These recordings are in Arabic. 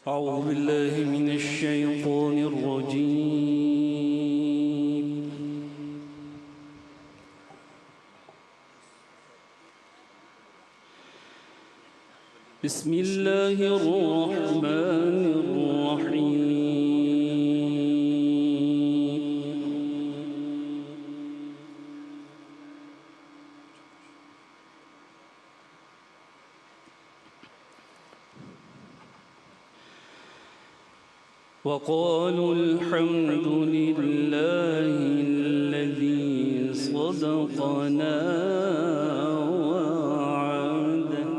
أعوذ بالله من الشيطان الرجيم. بسم الله الرحمن الرحيم. وقالوا الحمد لله الذي صدقنا وعده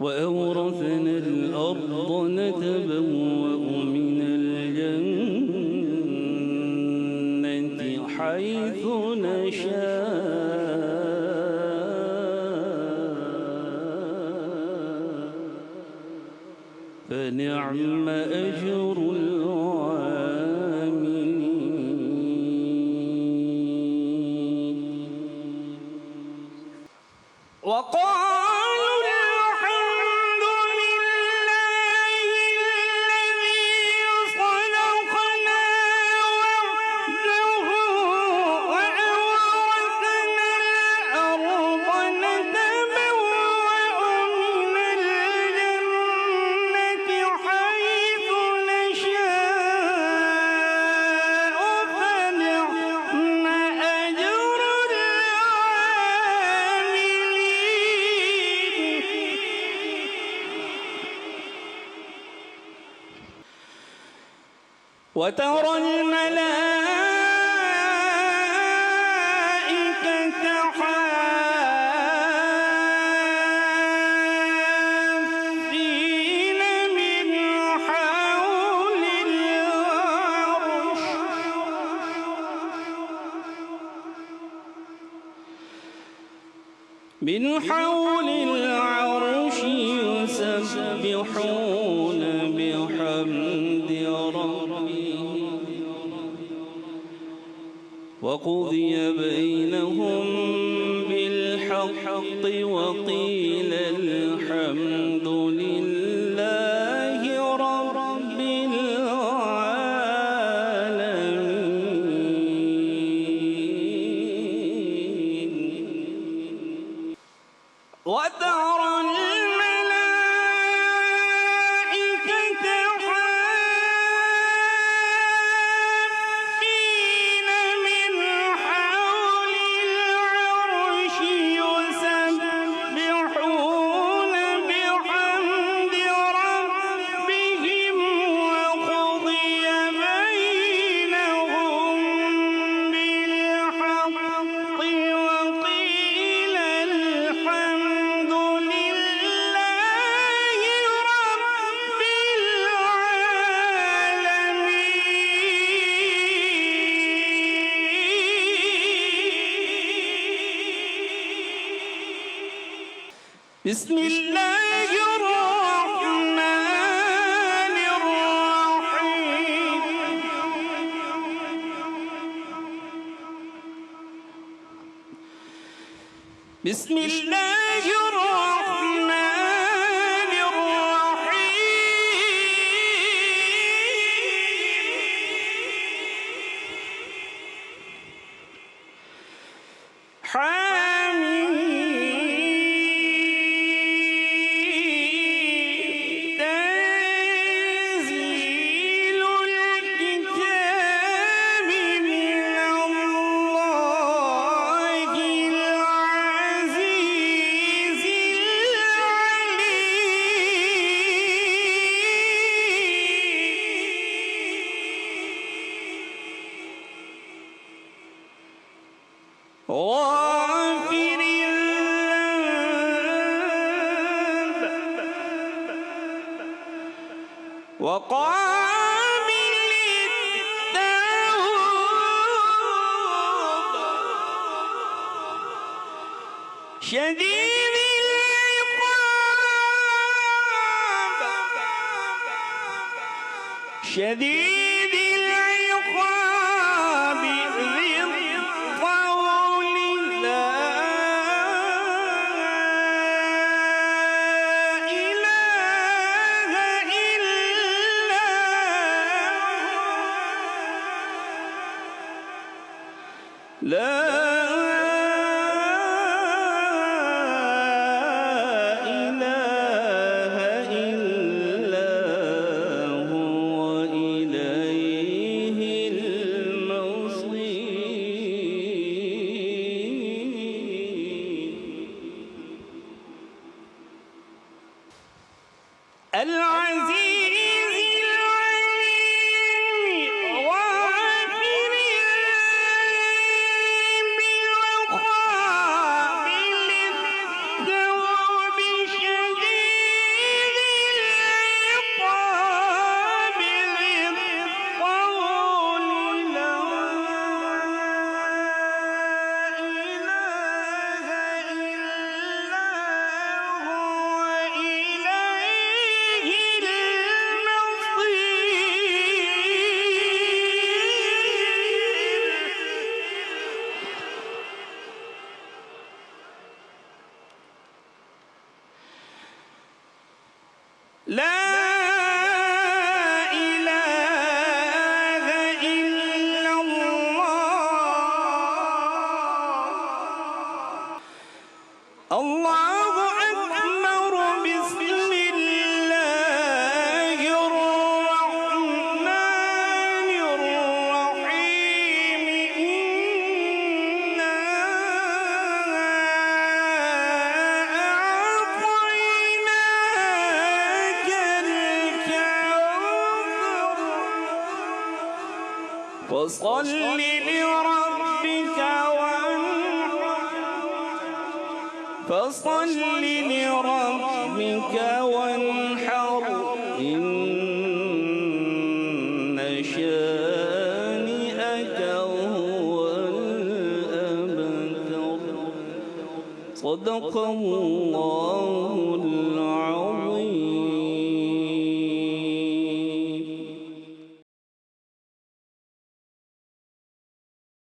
وأورثنا الأرض نتبوأ من الجنة حيث نشاء فنعم أجر العاملين. وقالوا الحمد لله الذي صدقنا وعده وأورثنا الأرض نتبوأ من الجنة حيث نشاء فنعم أجر العاملين. وترى الملائكة حافين من حول العرش يسبحون بحمد ربهم وقضي بينهم بالحق وقيل الحمد لله رب العالمين. وترى الملائكة حافين من حول العرش يسبحون بحمد ربهم وقضي بينهم بالحق وقيل الحمد بسم الله الرحمن الرحيم. بسم الله الرحمن الرحيم. تنزيل الكتاب من الله العزيز العليم. غافر الذنب وقابل التوب شديد العقاب ذي الطول لا لا إله إلا هو إليه المصير. العزيز العليم غافر الذنب وقابل التوب شديد العقاب ذي الطول لا إله إلا هو إليه لا إله إلا الله. الله أكبر. بسم الله الرحمن الرحيم. إنا أعطيناك الكوثر فصل لربك وانحر إن شانئك هو الأبتر. صدق الله العظيم.